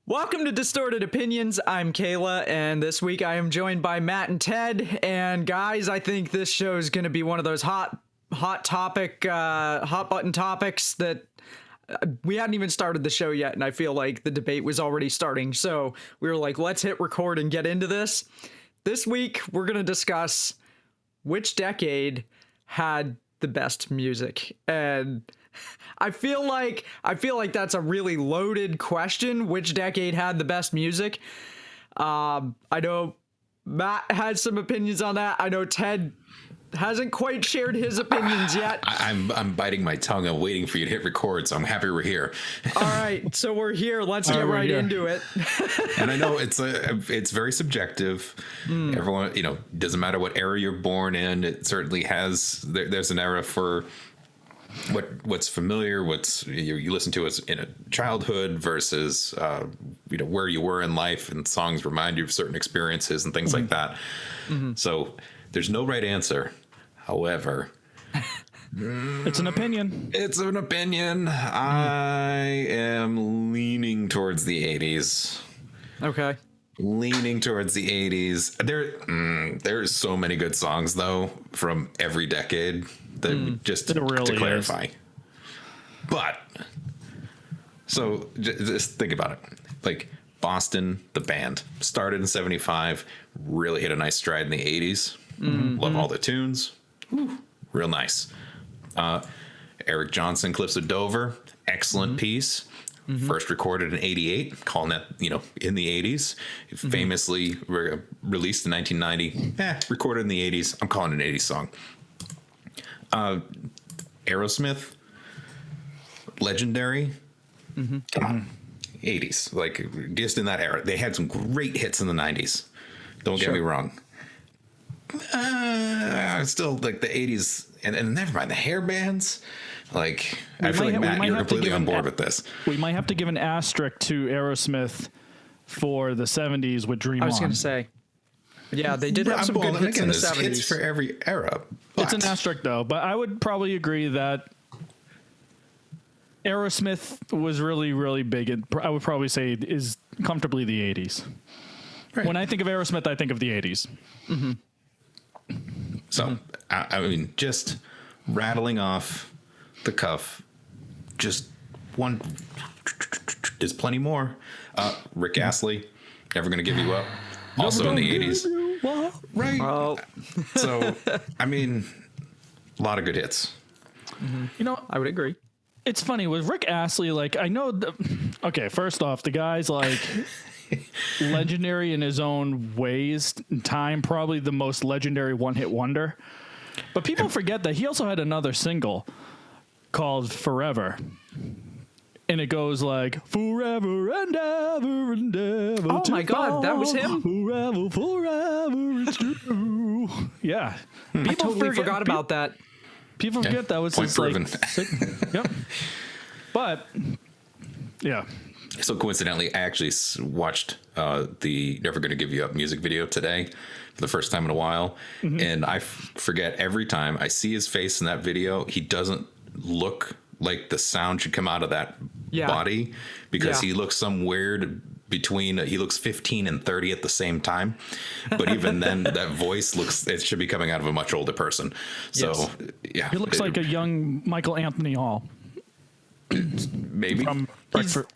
Welcome to Distorted Opinions. I'm Kayla, and this week I am joined by Matt and Ted. And guys, I think this show is going to be one of those hot button topics that we hadn't even started the show yet, and I feel like the debate was already starting. So we were like, let's hit record and get into this. This week, we're going to discuss which decade had the best music. And I feel like that's a really loaded question. Which decade had the best music? I know Matt had some opinions on that. I know Ted hasn't quite shared his opinions yet. I'm biting my tongue. I'm waiting for you to hit record, so I'm happy we're here. All right, so we're here. Let's get right into it. And I know it's very subjective. Everyone, doesn't matter what era you're born in. It certainly has. There's an era for what's familiar, what's you listen to as in a childhood versus where you were in life, and songs remind you of certain experiences and things like that. So there's no right answer. However, it's an opinion. It's an opinion. I am leaning towards the 80s. Okay. Leaning towards the 80s. There's so many good songs though from every decade that just to clarify. But so just think about it. Like Boston, the band started in 75, really hit a nice stride in the 80s. Love all the tunes. Real nice. Eric Johnson, Cliffs of Dover, excellent piece. First recorded in 88, calling that, in the 80s. Famously released in 1990, recorded in the 80s. I'm calling it an 80s song. Aerosmith, legendary. Come on. 80s, like just in that era. They had some great hits in the 90s. Don't get me wrong. Still like the 80s, and never mind the hair bands. Like I feel like Matt, you're completely on board with this. We might have to give an asterisk to Aerosmith for the 70s with Dream On. I was going to say, yeah, they did have some good hits in the 70s. Hits for every era. It's an asterisk though, but I would probably agree that Aerosmith was really, really big. And I would probably say is comfortably the 80s. Right. When I think of Aerosmith, I think of the 80s. So, I mean, just rattling off the cuff, just one. There's plenty more. Rick Astley, Never Gonna Give You Up, also in the 80s. Right. Well. So, I mean, a lot of good hits. I would agree. It's funny with Rick Astley, like I know. Okay, first off, the guy's like legendary in his own ways. In time, probably the most legendary one-hit wonder. But people forget that he also had another single called "Forever," and it goes like "Forever and ever and ever." Oh my God, that was him. Forever, forever, it's true. Yeah, I totally forgot about that. People forget that was Point proven. Yep. But yeah. So coincidentally, I actually watched the Never Gonna Give You Up music video today for the first time in a while. And I forget every time I see his face in that video, he doesn't look like the sound should come out of that body because he looks some weird between, he looks 15 and 30 at the same time. But even then, that voice it should be coming out of a much older person. So, yeah. He looks like a young Michael Anthony Hall. Maybe. From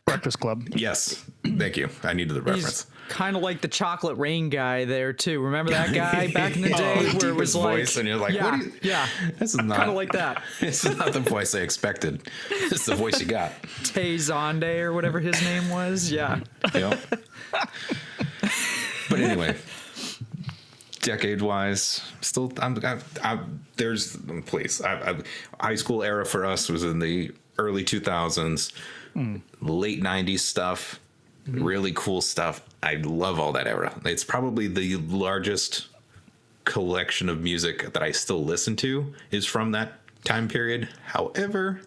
Breakfast Club. Yes. Thank you. I needed the reference. Kind of like the Chocolate Rain guy there, too. Remember that guy back in the day where it was like... voice and you're like, what? This is not... Kind of like that. This is not the voice I expected. It's the voice you got. Tay Zonde or whatever his name was. Yeah. Yep. But anyway, decade-wise, still, there's, please, high school era for us was in the early 2000s, late 90s stuff, really cool stuff. I love all that era. It's probably the largest collection of music that I still listen to is from that time period. However,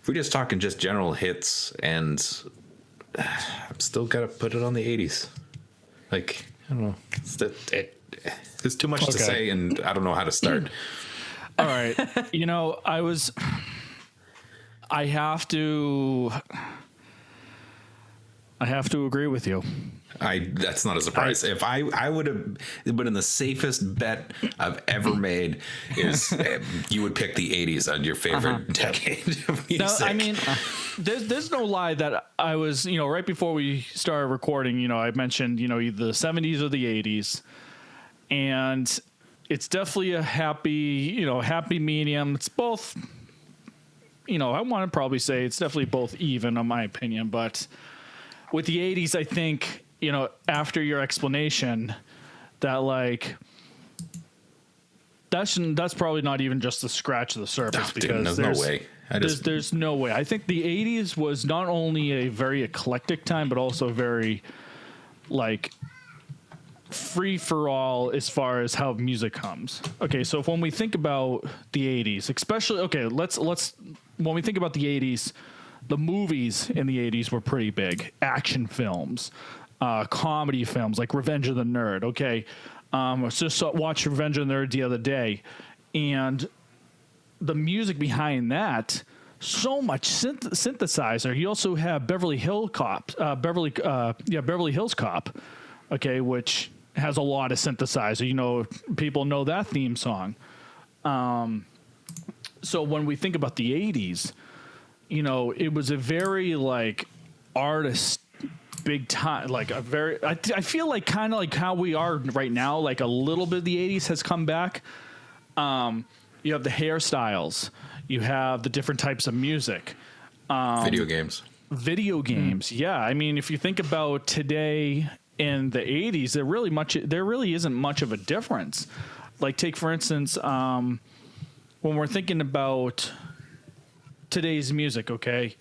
if we're just talking just general hits, and I'm still got to put it on the 80s. Like, I don't know. It's too much to say, and I don't know how to start. All right. I have to. I have to agree with you. That's not a surprise. If I would have been the safest bet I've ever made is you would pick the 80s on your favorite decade of music. Now, I mean, there's no lie that I was, right before we started recording, I mentioned, either the 70s or the 80s. And it's definitely a happy medium. It's both, I want to probably say it's definitely both even, in my opinion. But with the 80s, I think, after your explanation, that like that's probably not even just the scratch of the surface, because there's no way. There's no way. I think the 80s was not only a very eclectic time, but also very like free for all as far as how music comes. Okay, so when we think about the 80s, especially, let's when we think about the 80s, the movies in the 80s were pretty big. Action films, comedy films like Revenge of the Nerd. Okay, I just watched Revenge of the Nerd the other day, and the music behind that, so much synthesizer. You also have Beverly Hills Cop, Beverly Hills Cop, okay, which has a lot of synthesizer. People know that theme song. So when we think about the 80s, it was a very like artist big time, like a very, I feel like kind of like how we are right now, like a little bit of the 80s has come back. You have the hairstyles, you have the different types of music, video games. Yeah. I mean, if you think about today in the 80s, there really isn't much of a difference. Like take, for instance, when we're thinking about today's music, okay,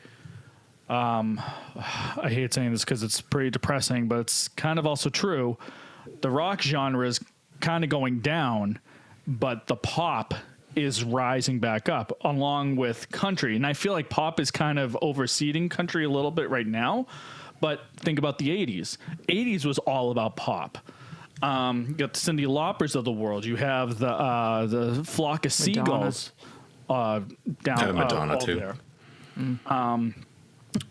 I hate saying this because it's pretty depressing, but it's kind of also true. The rock genre is kind of going down, but the pop is rising back up along with country. And I feel like pop is kind of overseeding country a little bit right now. But think about the 80s. 80s was all about pop. You got the Cyndi Laupers of the world. You have the flock of seagulls down Madonna too. there.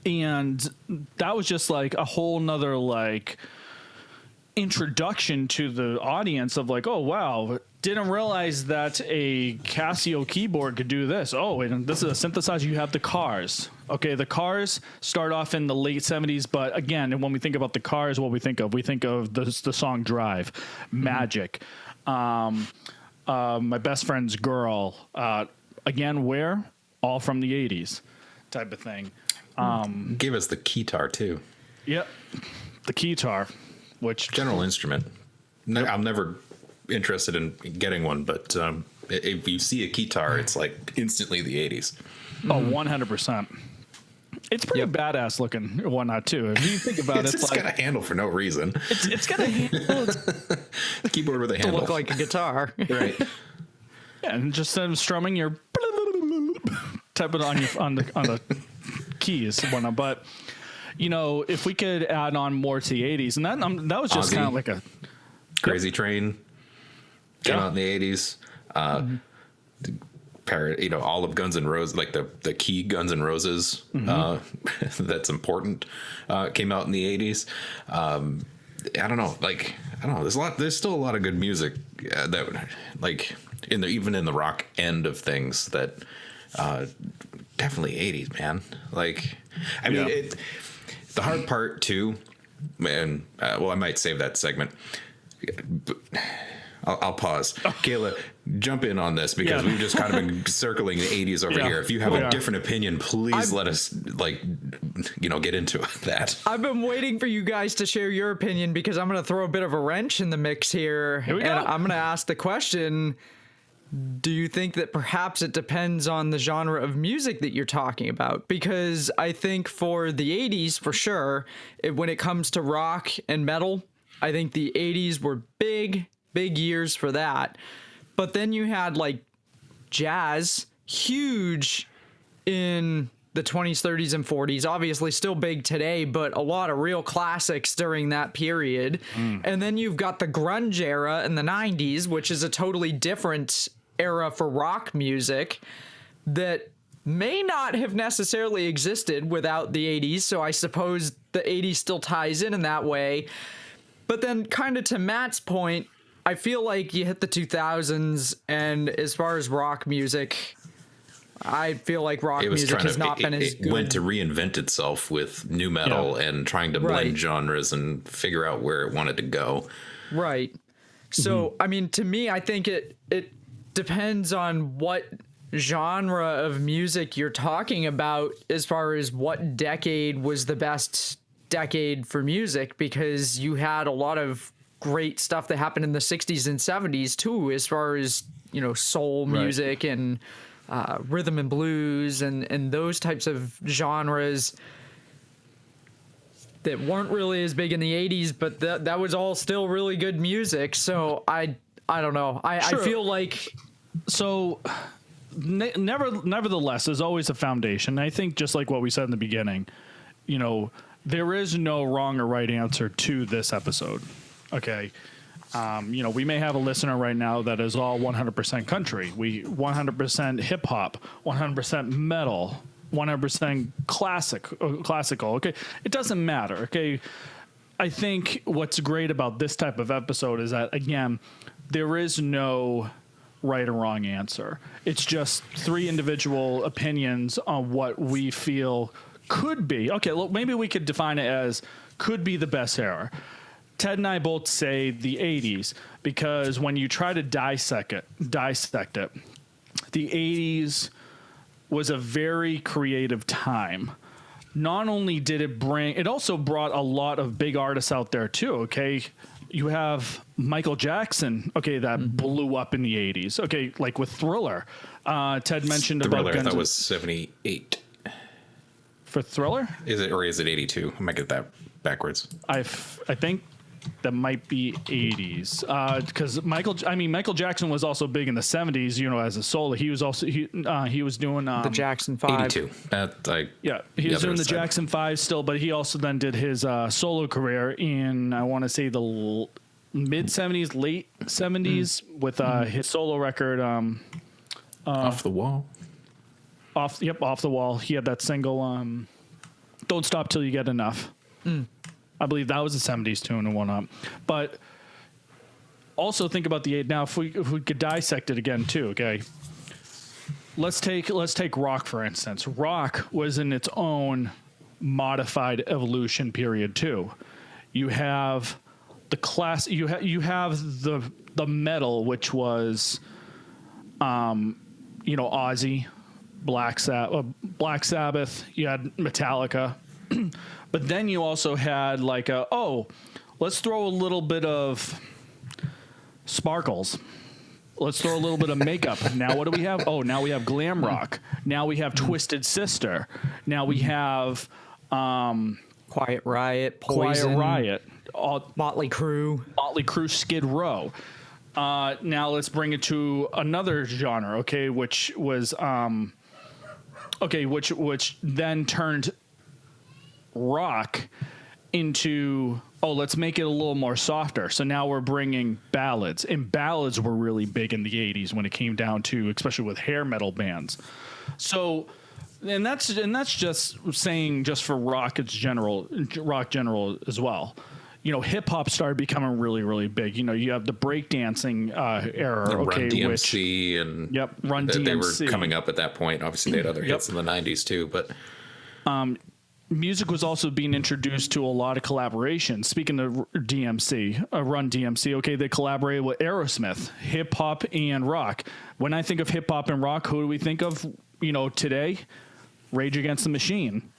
And that was just like a whole nother like introduction to the audience of like, oh wow, didn't realize that a Casio keyboard could do this. Oh, and this is a synthesizer. You have the Cars. Okay, the Cars start off in the late 70s, but again, when we think about the Cars, what we think of the song Drive, Magic, My Best Friend's Girl, again, where? All from the 80s type of thing. Give us the keytar too. Yep, the keytar, which General Instrument. I'm never interested in getting one, but if you see a keytar, it's like instantly the 80s. Oh, 100%. It's pretty badass looking and whatnot too. If you think about it, it's like, got a handle for no reason. It's got a handle. Keyboard with a handle. To look like a guitar. Right. Yeah, and just strumming your type it on the keys and whatnot. But if we could add on more to the 80s, and that was just kind of like a Crazy Train came out in the 80s. All of Guns N' Roses, like the key Guns N' Roses, that's important, came out in the 80s. I don't know. There's still a lot of good music that like even in the rock end of things that definitely 80s, man. Like, I mean, the hard part too, man. I might save that segment. I'll pause. Kayla, jump in on this because we've just kind of been circling the 80s over here. If you have a different opinion, please let us get into that. I've been waiting for you guys to share your opinion because I'm going to throw a bit of a wrench in the mix here. Here we go. I'm going to ask the question, do you think that perhaps it depends on the genre of music that you're talking about? Because I think for the 80s, for sure, when it comes to rock and metal, I think the 80s were big years for that. But then you had like jazz, huge in the 20s, 30s, and 40s. Obviously still big today, but a lot of real classics during that period. And then you've got the grunge era in the 90s, which is a totally different era for rock music that may not have necessarily existed without the 80s, so I suppose the 80s still ties in that way. But then kind of to Matt's point, I feel like you hit the 2000s, and as far as rock music, I feel like rock music has not been as good. It went to reinvent itself with new metal and trying to blend genres and figure out where it wanted to go. Right. So, I mean, to me, I think it depends on what genre of music you're talking about as far as what decade was the best decade for music, because you had a lot of great stuff that happened in the 60s and 70s too, as far as, you know, soul music and rhythm and blues and those types of genres that weren't really as big in the 80s, but that was all still really good music. So I don't know. I feel like so nevertheless, there's always a foundation. I think just like what we said in the beginning, you know, there is no wrong or right answer to this episode. Okay. You know, we may have a listener right now that is all 100% country. 100% hip hop, 100% metal, 100% classical. Okay. It doesn't matter. Okay. I think what's great about this type of episode is that, again, there is no right or wrong answer. It's just three individual opinions on what we feel could be. Okay, well, maybe we could define it as could be the best era. Ted and I both say the 80s because when you try to dissect it, the 80s was a very creative time. Not only did it also brought a lot of big artists out there too, okay? You have Michael Jackson, okay, that blew up in the 80s. Okay, like with Thriller. Ted mentioned Thriller, about Guns. That was 78. For Thriller? Is it 82? I might get that backwards. I think that might be 80s. Because Michael Jackson was also big in the 70s, you know, as a solo. He was also he was doing the Jackson 5. 82. He was doing the Jackson 5 still, but he also then did his solo career in, I want to say, the mid 70s, late 70s with his solo record Off the Wall. Off the Wall. He had that single Don't Stop Till You Get Enough. I believe that was a 70s tune and whatnot. But also think about the 8. Now, if we could dissect it again too, okay? Let's take rock for instance. Rock was in its own modified evolution period too. You have the class. You have the metal, which was, Ozzy, Black Sabbath. You had Metallica. But then you also had like let's throw a little bit of sparkles. Let's throw a little bit of makeup. Now what do we have? Oh, now we have glam rock. Now we have Twisted Sister. Now we have Quiet Riot, Poison, Motley Crue, Skid Row. Now let's bring it to another genre, okay, which was which then turned rock into let's make it a little more softer. So now we're bringing ballads, and ballads were really big in the 80s when it came down to, especially with hair metal bands. So and that's just saying just for rock general as well. You know, hip hop started becoming really, really big. You know, you have the breakdancing era, Run DMC and Run DMC. They were coming up at that point. Obviously, they had other hits in the 90s too, but music was also being introduced to a lot of collaborations. Speaking of DMC, Run DMC, okay, they collaborated with Aerosmith, hip hop and rock. When I think of hip hop and rock, who do we think of? You know, today, Rage Against the Machine.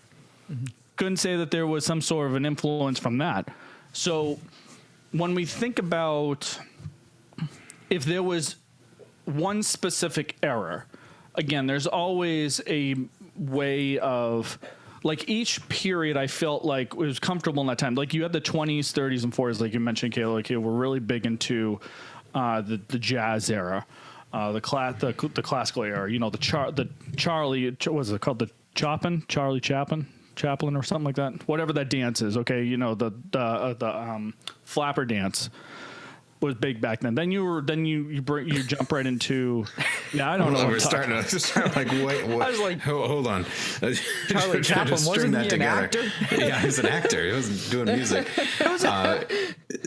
Couldn't say that there was some sort of an influence from that. So when we think about if there was one specific era, again, there's always a way of, like, each period I felt like was comfortable in that time. Like you had the 20s, 30s, and 40s, like you mentioned, Kayla, like we're really big into the jazz era, the classical era. You know, the Charlie, what was it called? The Charlie Chaplin or something like that. Whatever that dance is, okay. You know, the flapper dance. was big back then. Then you jump right into I don't know. We're starting like wait, what? I was like, hold on. Charlie Chaplin, wasn't he an actor? Yeah, he was an actor. He wasn't doing music.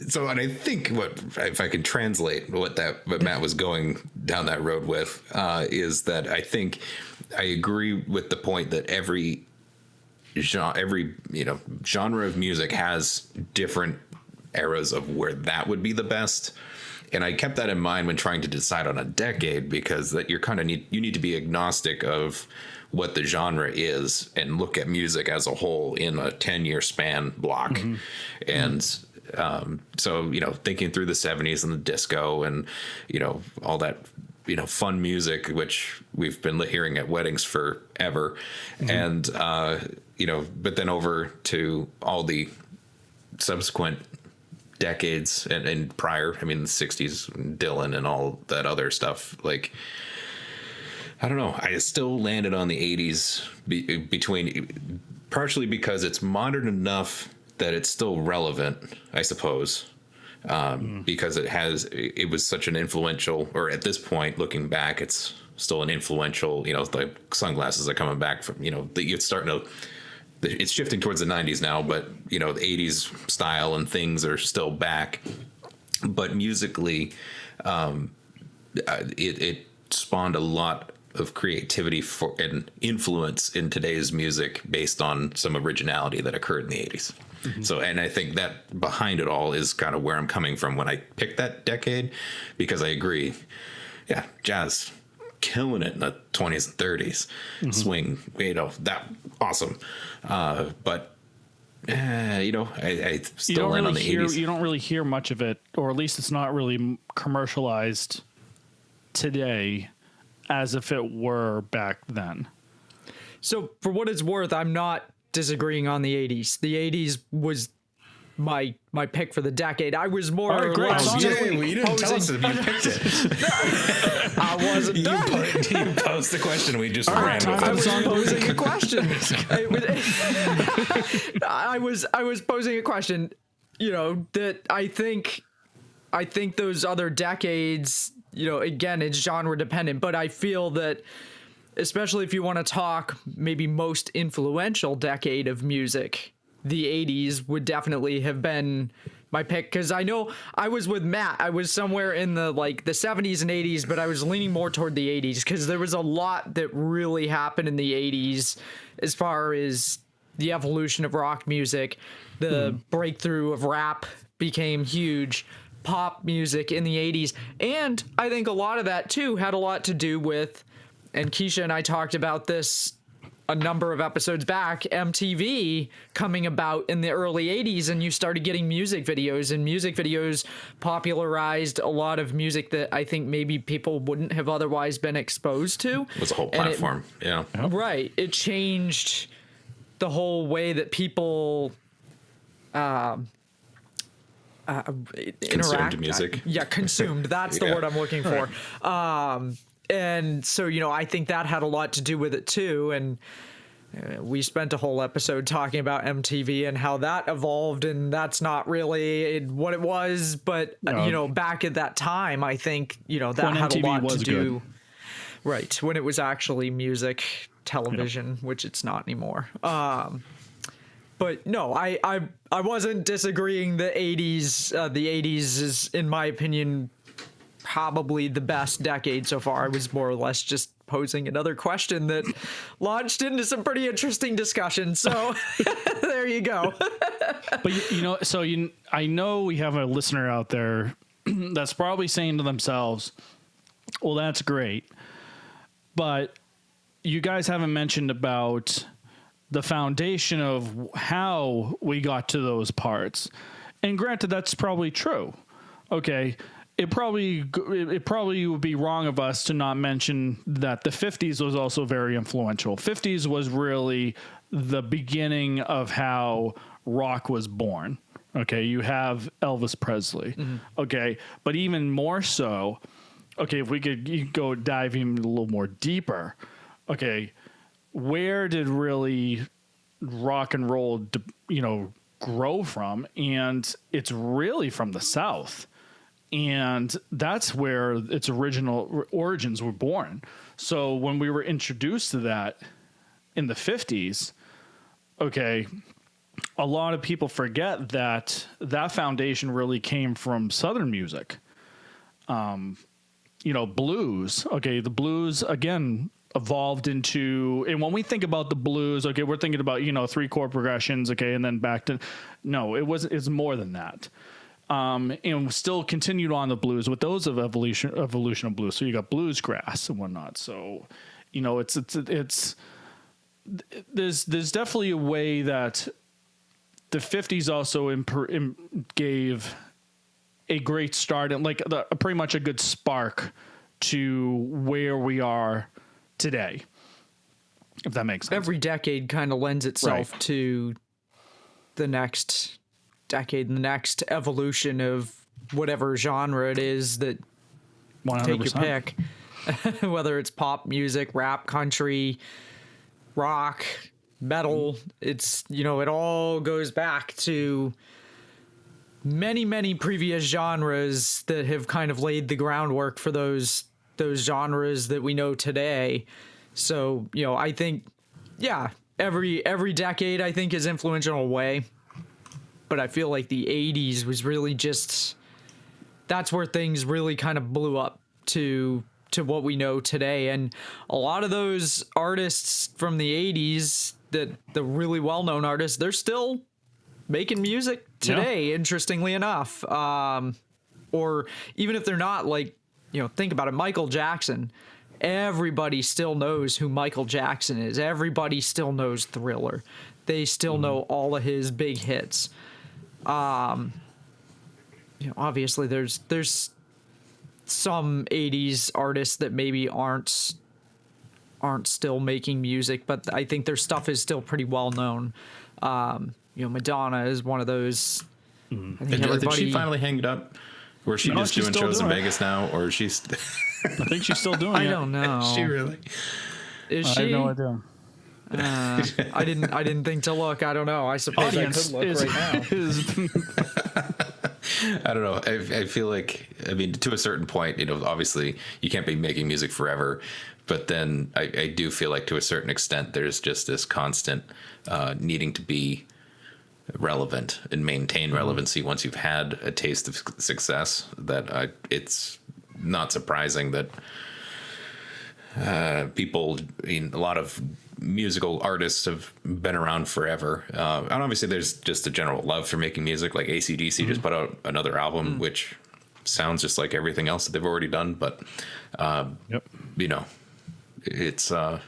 So, and I think if I can translate what Matt was going down that road with, is that I think I agree with the point that every genre of music has different eras of where that would be the best. And I kept that in mind when trying to decide on a decade, because that you need to be agnostic of what the genre is and look at music as a whole in a 10-year span block. Mm-hmm. And so, thinking through the 70s and the disco and, all that, fun music, which we've been hearing at weddings forever. Mm-hmm. And, but then over to all the subsequent decades and prior, the 60s, Dylan and all that other stuff. Like, I don't know. I still landed on the 80s between partially because it's modern enough that it's still relevant, I suppose, because it was such an influential, or at this point, looking back, it's still an influential, the sunglasses are coming back from, it's starting to, it's shifting towards the 90s now, but the 80s style and things are still back. But musically, it spawned a lot of creativity and influence in today's music based on some originality that occurred in the 80s. Mm-hmm. So, and I think that behind it all is kind of where I'm coming from when I picked that decade, because I agree. Yeah, jazz killing it in the 20s and 30s. Mm-hmm. Swing, that awesome. But I still land on the 80s. You don't really hear much of it, or at least it's not really commercialized today as if it were back then. So for what it's worth, I'm not disagreeing on the 80s. The 80s was my pick for the decade. I was more or less. You didn't tell us if you picked it. I wasn't done. You posed the question. We just ran with I was posing a question. I was posing a question. That I think those other decades. Again, it's genre dependent, but I feel that, especially if you want to talk maybe most influential decade of music, the 80s would definitely have been my pick, because I know I was with Matt. I was somewhere in the 70s and 80s, but I was leaning more toward the 80s because there was a lot that really happened in the 80s as far as the evolution of rock music. The breakthrough of rap became huge. Pop music in the 80s. And I think a lot of that too had a lot to do with, and Keisha and I talked about this a number of episodes back, MTV coming about in the early 80s, and you started getting music videos, and music videos popularized a lot of music that I think maybe people wouldn't have otherwise been exposed to. It was a whole platform. Yeah. Right. It changed the whole way that people consumed music. Consumed. That's the word I'm looking for. And so, I think that had a lot to do with it too. And we spent a whole episode talking about MTV and how that evolved, and that's not really what it was. But, back at that time, I think, that had a lot to do. Good. Right. When it was actually music television, which it's not anymore. But no, I wasn't disagreeing. The 80s is, in my opinion, probably the best decade so far. I was more or less just posing another question that launched into some pretty interesting discussion. So there you go. But I know we have a listener out there that's probably saying to themselves, well, that's great, but you guys haven't mentioned about the foundation of how we got to those parts. And granted, that's probably true. Okay. It probably would be wrong of us to not mention that the 50s was also very influential. 50s was really the beginning of how rock was born. Okay. You have Elvis Presley. Mm-hmm. Okay. But even more so, okay, if we could go dive even a little more deeper. Okay. Where did really rock and roll, grow from? And it's really from the South. And that's where its original origins were born. So when we were introduced to that in the 50s, okay, a lot of people forget that that foundation really came from Southern music. Blues. Okay, the blues, again, evolved into, and when we think about the blues, okay, we're thinking about, 3-chord progressions, okay, and then back to, no, it's more than that. And still continued on the blues with those of evolution of blues. So you got bluesgrass and whatnot. So, there's definitely a way that the 50s also gave a great start and pretty much a good spark to where we are today, if that makes sense. Every decade kind of lends itself to the next decade and the next evolution of whatever genre it is that 100%. Take your pick. Whether it's pop music, rap, country, rock, metal, it's, it all goes back to many, many previous genres that have kind of laid the groundwork for those genres that we know today. So, I think, every decade I think is influential in a way. But I feel like the 80s was really that's where things really kind of blew up to what we know today. And a lot of those artists from the 80s, the really well-known artists, they're still making music today, interestingly enough. Or even if they're not, think about it, Michael Jackson. Everybody still knows who Michael Jackson is. Everybody still knows Thriller. They still know all of his big hits. Obviously there's some 80s artists that maybe aren't still making music, but I think their stuff is still pretty well known. Madonna is one of those. I think did she finally hang it up? Or is she just doing shows in Vegas now? Or is she? I think she's still doing it. I don't know. Is she really? Is she? I have no idea. I didn't think to look. I don't know. I suppose I could look right now. I don't know. I feel like, to a certain point, obviously you can't be making music forever, but then I do feel like to a certain extent there's just this constant needing to be relevant and maintain relevancy once you've had a taste of success. That it's not surprising that people, a lot of musical artists have been around forever. And obviously there's just a general love for making music. Like AC/DC just put out another album, which sounds just like everything else that they've already done. But, it's, I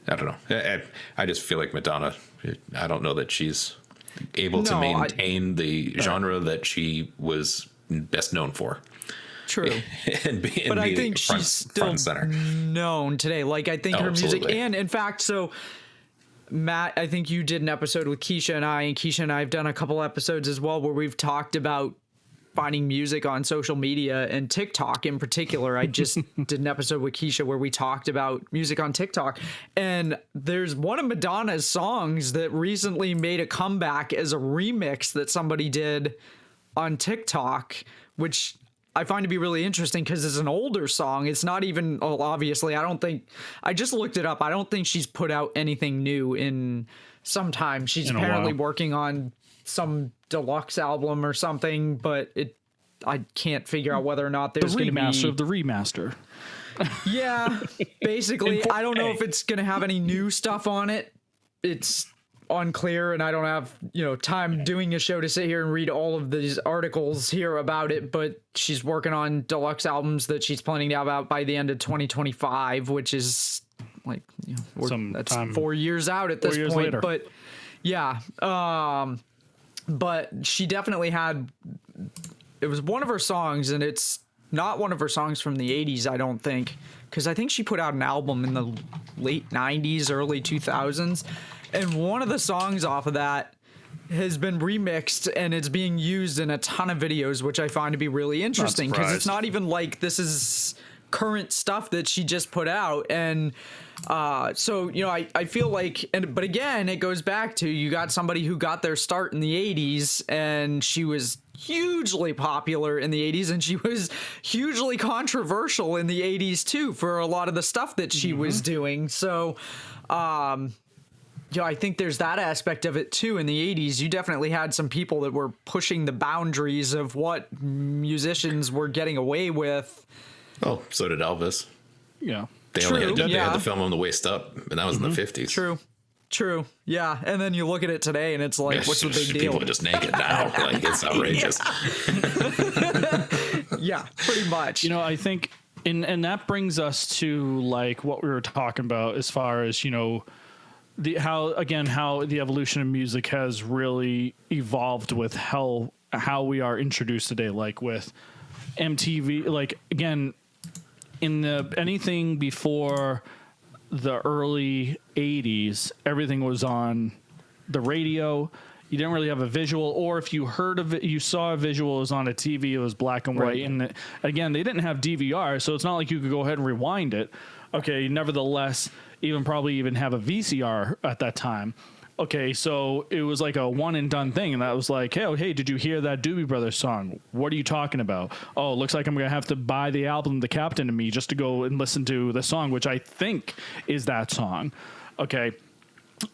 don't know. I just feel like Madonna, I don't know that she's able to maintain the genre that she was best known for. True. But I think she's still known today. I think her music, and in fact, so Matt, I think you did an episode with Keisha and Keisha and I have done a couple episodes as well where we've talked about finding music on social media and TikTok in particular. I just did an episode with Keisha where we talked about music on TikTok, and there's one of Madonna's songs that recently made a comeback as a remix that somebody did on TikTok, which I find to be really interesting because it's an older song. It's not even, obviously, I just looked it up. I don't think she's put out anything new in some time. She's apparently working on some deluxe album or something, but I can't figure out whether or not there's going to be... The remaster of the remaster. Yeah, basically. I don't know if it's going to have any new stuff on it. It's unclear, and I don't have time doing a show to sit here and read all of these articles here about it, but she's working on deluxe albums that she's planning to have out by the end of 2025, which is that's 4 years out at this point. Later. But yeah, but she definitely had, it was one of her songs, and it's not one of her songs from the 80s, I don't think, because I think she put out an album in the late 90s, early 2000s. And one of the songs off of that has been remixed, and it's being used in a ton of videos, which I find to be really interesting because it's not even like this is current stuff that she just put out. And so, you know, I feel like, but again, it goes back to, you got somebody who got their start in the 80s, and she was hugely popular in the 80s, and she was hugely controversial in the 80s too for a lot of the stuff that she was doing. So, you know, I think there's that aspect of it too. In the 80s, you definitely had some people that were pushing the boundaries of what musicians were getting away with. Oh, so did Elvis. Yeah. They had to film him the waist up, and that was in the 50s. True. Yeah. And then you look at it today and it's like, what's the big deal? People are just naked now. Like, it's outrageous. Yeah, pretty much. You know, I think, and that brings us to like what we were talking about as far as, you know, how the evolution of music has really evolved with how we are introduced today, like with MTV, like again, in anything before the early 80s, everything was on the radio. You didn't really have a visual, or if you heard of it, you saw a visual, it was on a TV, it was black and white. Right. And again, they didn't have DVR, so it's not like you could go ahead and rewind it. Okay, nevertheless, probably even have a VCR at that time. Okay, so it was like a one and done thing, and that was like, hey, did you hear that Doobie Brothers song? What are you talking about? Oh, looks like I'm gonna have to buy the album The Captain and Me just to go and listen to the song, which I think is that song. Okay,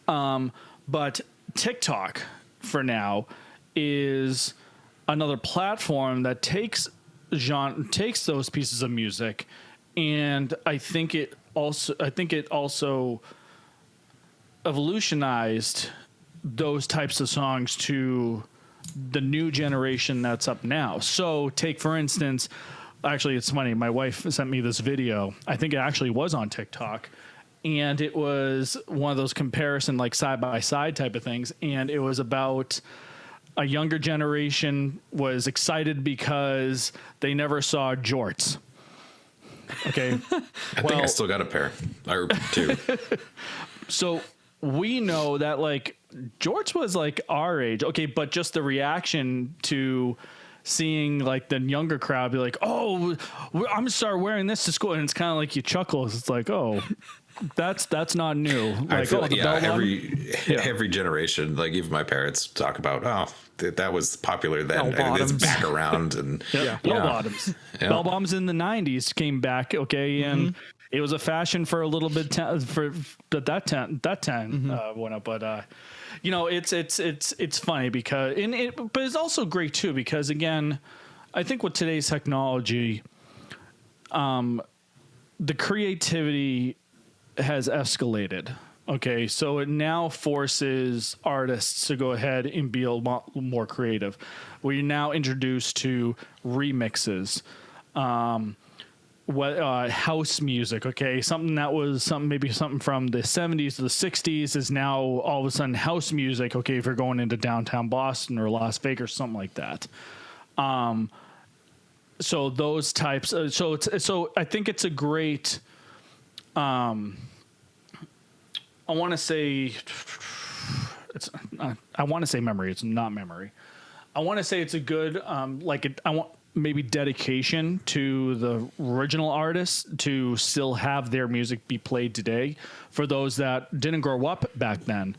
but TikTok for now is another platform that takes those pieces of music, and I think it also evolutionized those types of songs to the new generation that's up now. So take, for instance, actually, it's funny. My wife sent me this video. I think it actually was on TikTok, and it was one of those comparison, like side by side type of things. And it was about a younger generation was excited because they never saw jorts. Okay. I think I still got a pair or two. So we know that like George was like our age. Okay. But just the reaction to seeing like the younger crowd be like, oh, I'm gonna start wearing this to school. And it's kind of like you chuckle. It's like, oh, that's not new. Like, I feel like, every generation, like even my parents talk about, that was popular then, and it's back around. And bell bottoms. Yeah. Bell bottoms in the 90s came back. Okay. And it was a fashion for a little bit but that time went up. But you know, it's funny because but it's also great too, because again, I think with today's technology, the creativity has escalated. Okay, so it now forces artists to go ahead and be a lot more creative. We're now introduced to remixes, house music. Okay, something that was maybe something from the 70s to the 60s is now all of a sudden house music. Okay, if you're going into downtown Boston or Las Vegas or something like that. So those types. So I think it's a great. I want to say memory. It's not memory. I want to say it's a good I want maybe dedication to the original artists to still have their music be played today for those that didn't grow up back then,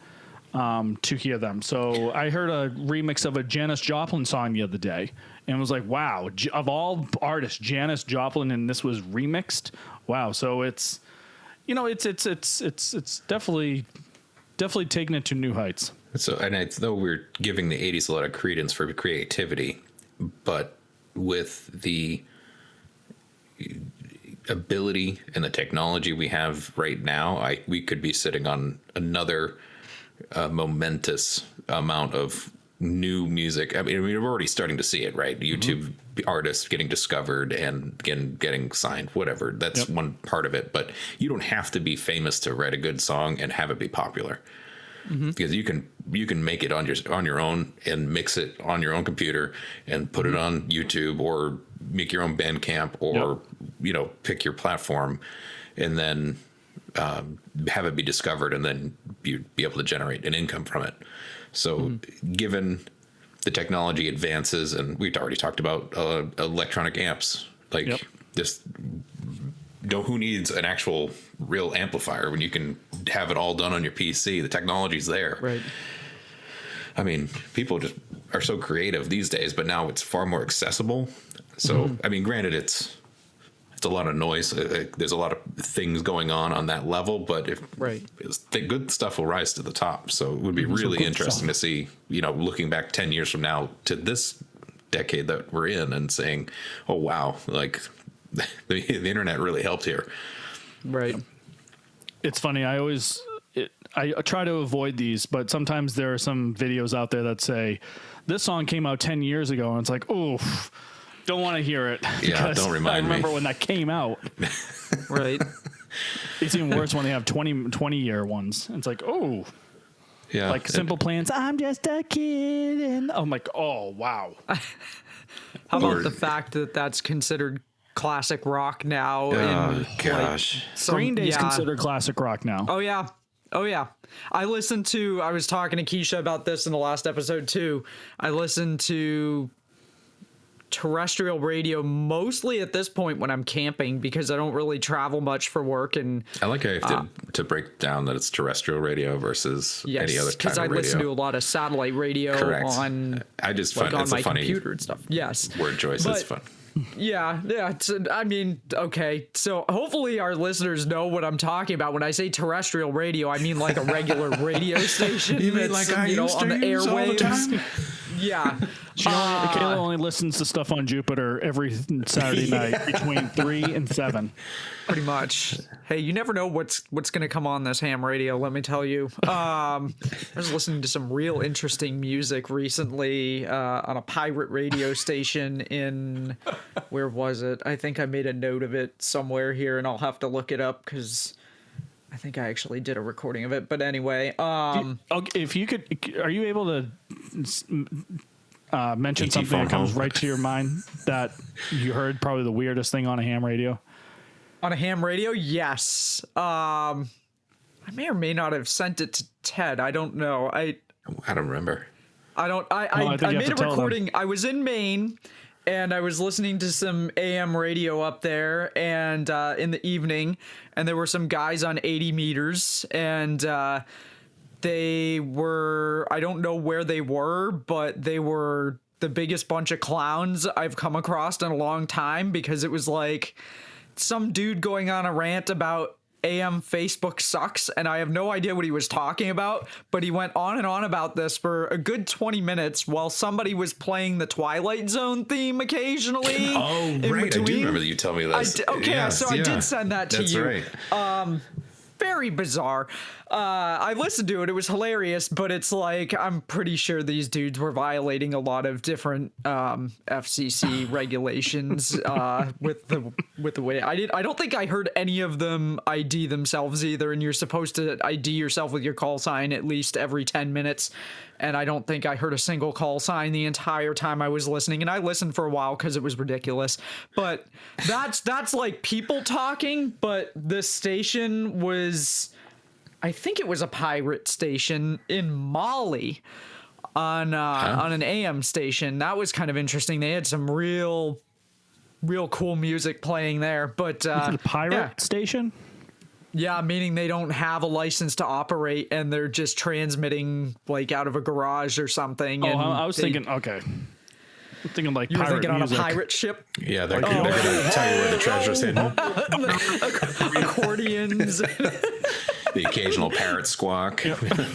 to hear them. So I heard a remix of a Janis Joplin song the other day and was like, wow, of all artists, Janis Joplin, and this was remixed. Wow. So it's, you know, it's definitely taking it to new heights. So, and I know we're giving the 80s a lot of credence for creativity, but with the ability and the technology we have right now, we could be sitting on another momentous amount of new music. I mean, we're already starting to see it, right? YouTube artists getting discovered and getting signed, whatever. That's one part of it. But you don't have to be famous to write a good song and have it be popular. Because you can make it on your own and mix it on your own computer and put it on YouTube, or make your own Bandcamp, or pick your platform, and then have it be discovered, and then you'd be able to generate an income from it. So given the technology advances, and we've already talked about electronic amps, like just who needs an actual real amplifier when you can have it all done on your PC? The technology's there. Right. I mean, people just are so creative these days, but now it's far more accessible. So, I mean, granted, it's a lot of noise. There's a lot of things going on that level, but if good stuff will rise to the top. So it would be really interesting to see, looking back 10 years from now to this decade that we're in and saying, oh, wow, like the internet really helped here. Right. It's funny. I try to avoid these, but sometimes there are some videos out there that say this song came out 10 years ago, and it's like, oh, don't want to hear it. Yeah, don't remind me. I remember when that came out. Right. It's even worse when they have 20-year ones. It's like, oh. Yeah. Like Simple Plan's I'm just a kid. And I'm like, oh, wow. How about the fact that that's considered classic rock now? Oh, gosh. Green Day's considered classic rock now. Oh, yeah. I was talking to Keisha about this in the last episode too. I listened to terrestrial radio mostly at this point when I'm camping because I don't really travel much for work. And I like how you have to break down that it's terrestrial radio versus any other kind of radio. Because I listen to a lot of satellite radio on I just find on it's my a funny computer and stuff. Yes. Word choice. It's fun. Yeah. I mean, okay. So hopefully our listeners know what I'm talking about. When I say terrestrial radio, I mean like a regular radio station. You mean like I used on to the use airwaves? all the time? Yeah. Kayla only listens to stuff on Jupiter every Saturday night between 3 and 7. Pretty much. Hey, you never know what's going to come on this ham radio, let me tell you. I was listening to some real interesting music recently on a pirate radio station in, where was it? I think I made a note of it somewhere here, and I'll have to look it up because I think I actually did a recording of it. But anyway. If you could, are you able to mention something that comes right to your mind that you heard probably the weirdest thing on a ham radio? On a ham radio? Yes. I may or may not have sent it to Ted. I don't know. I don't remember. I made a recording. I was in Maine and I was listening to some AM radio up there and in the evening, and there were some guys on 80 meters and they were, I don't know where they were, but they were the biggest bunch of clowns I've come across in a long time, because it was like some dude going on a rant about AM Facebook sucks, and I have no idea what he was talking about, but he went on and on about this for a good 20 minutes while somebody was playing the Twilight Zone theme occasionally. Oh, right. Between. I do remember that you told me this. I did send that to you. That's right. Very bizarre. I listened to it. It was hilarious, but it's like, I'm pretty sure these dudes were violating a lot of different FCC regulations with the way I don't think I heard any of them ID themselves either. And you're supposed to ID yourself with your call sign at least every 10 minutes. And I don't think I heard a single call sign the entire time I was listening. And I listened for a while because it was ridiculous. But that's like people talking. But this station was, I think it was a pirate station in Mali on an AM station. That was kind of interesting. They had some real cool music playing there. But a pirate station? Yeah, meaning they don't have a license to operate and they're just transmitting like out of a garage or something. Oh, and I was thinking, okay. I'm thinking like pirate thinking music. On a pirate ship? Yeah, they're going to tell you where the treasure's hidden. Accordions. The occasional parrot squawk.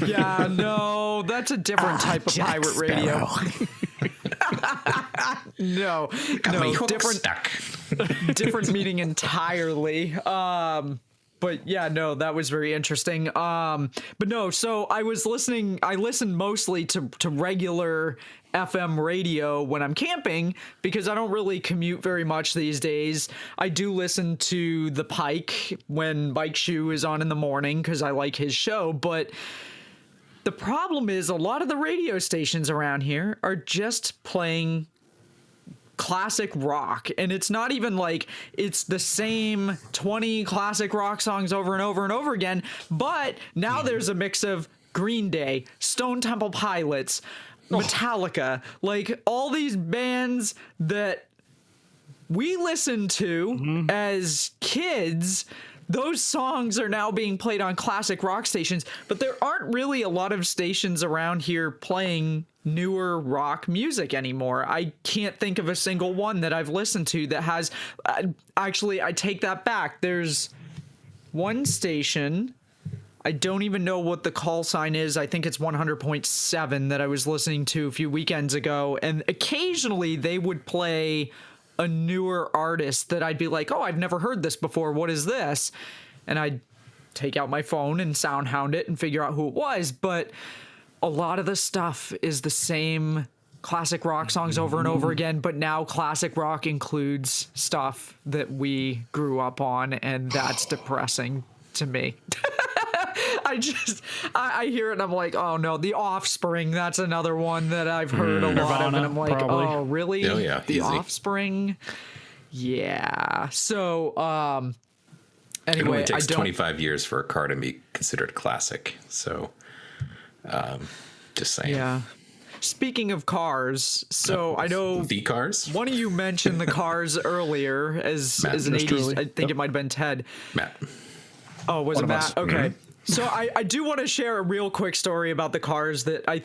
Yeah, no, that's a different type of Jack pirate radio. No, different meaning entirely. But yeah, no, that was very interesting. But no, so I listened mostly to regular FM radio when I'm camping because I don't really commute very much these days. I do listen to The Pike when Mike Shue is on in the morning because I like his show, but the problem is a lot of the radio stations around here are just playing classic rock, and it's not even like it's the same 20 classic rock songs over and over and over again, but now there's a mix of Green Day, Stone Temple Pilots, Metallica, like all these bands that we listened to as kids, those songs are now being played on classic rock stations, but there aren't really a lot of stations around here playing newer rock music anymore. I can't think of a single one that I've listened to that has, actually, I take that back. There's one station, I don't even know what the call sign is. I think it's 100.7 that I was listening to a few weekends ago, and occasionally they would play a newer artist that I'd be like, oh, I've never heard this before. What is this? And I'd take out my phone and soundhound it and figure out who it was. But a lot of the stuff is the same classic rock songs over and over again, but now classic rock includes stuff that we grew up on, and that's depressing to me. I hear it and I'm like, oh no, The Offspring, that's another one that I've heard a lot of, and I'm like, probably. Oh really? Oh yeah, The easy. Offspring? Yeah. So anyway, it only takes 25 years for a car to be considered a classic. So just saying. Yeah. Speaking of cars, so I know the Cars. One of you mentioned the Cars earlier as an Mr. 80s. Lee. I think it might have been Ted. Matt. Oh, was it One of Matt? us. Okay. So I do want to share a real quick story about the Cars that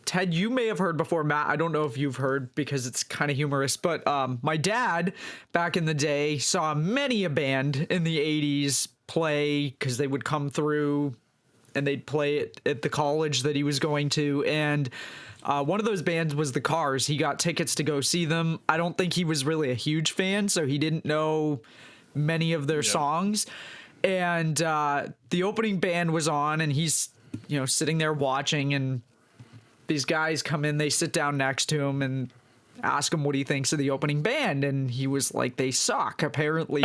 Ted, you may have heard before. Matt, I don't know if you've heard because it's kind of humorous, but my dad back in the day saw many a band in the 80s play because they would come through and they'd play it at the college that he was going to. And one of those bands was the Cars. He got tickets to go see them. I don't think he was really a huge fan, so he didn't know many of their songs. And the opening band was on, and he's, sitting there watching, and these guys come in, they sit down next to him and ask him what he thinks of the opening band. And he was like, they suck. Apparently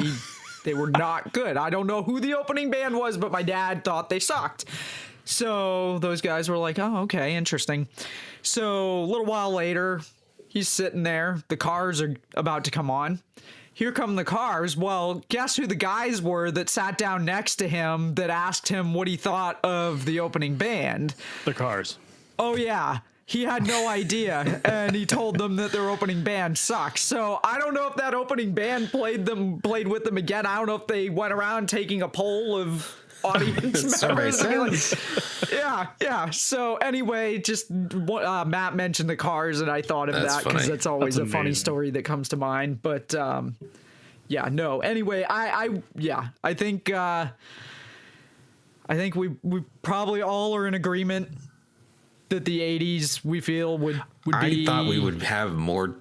they were not good. I don't know who the opening band was, but my dad thought they sucked. So those guys were like, oh, okay, interesting. So a little while later, he's sitting there. The Cars are about to come on. Here come the Cars. Well, guess who the guys were that sat down next to him that asked him what he thought of the opening band? The Cars. Oh, yeah. He had no idea, and he told them that their opening band sucks. So I don't know if that opening band played with them again. I don't know if they went around taking a poll of audience members. Yeah. So anyway, just Matt mentioned the Cars, and I thought of that because that's always a funny story that comes to mind. But yeah, no. Anyway, I think we probably all are in agreement that the 80s we feel would be. I thought we would have more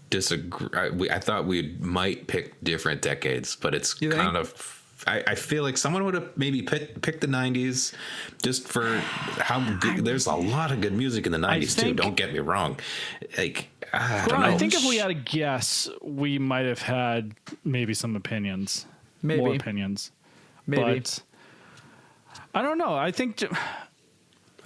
disagree. I thought we might pick different decades, but it's kind of. I feel like someone would have maybe picked the 90s just for how good. There's a lot of good music in the 90s too. Don't get me wrong. Like, I don't know. I think if we had a guess, we might have had maybe some opinions. More opinions. Maybe. But I don't know. I think.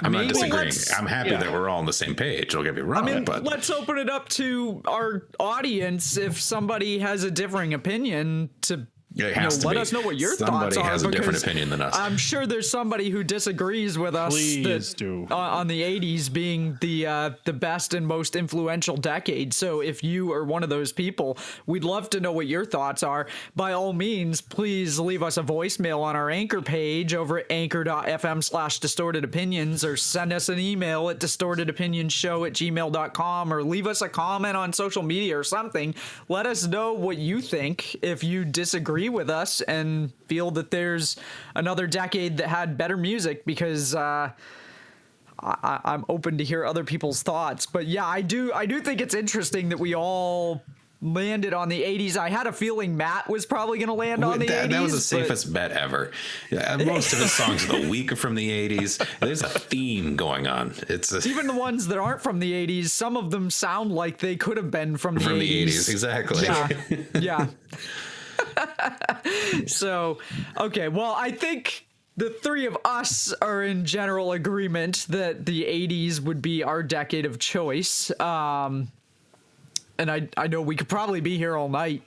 I'm not disagreeing. I'm happy that we're all on the same page. Don't get me wrong. But let's open it up to our audience. If somebody has a differing opinion, to let us know what your thoughts are. Somebody has a different opinion than us. I'm sure there's somebody who disagrees with us. Please do. On the 80s being the best and most influential decade. So if you are one of those people, we'd love to know what your thoughts are. By all means, please leave us a voicemail on our Anchor page over at anchor.fm/distortedopinions, or send us an email at distortedopinionsshow@gmail.com, or leave us a comment on social media or something. Let us know what you think. If you disagree with us and feel that there's another decade that had better music, because I'm open to hear other people's thoughts. But yeah, I do think it's interesting that we all landed on the 80s. I had a feeling Matt was probably going to land on the 80s. That was the safest bet ever. Most of his songs of the week are from the 80s. There's a theme going on. Even the ones that aren't from the 80s, some of them sound like they could have been from the 80s. Exactly. Yeah. So, okay. Well, I think the three of us are in general agreement that the 80s would be our decade of choice. And I know we could probably be here all night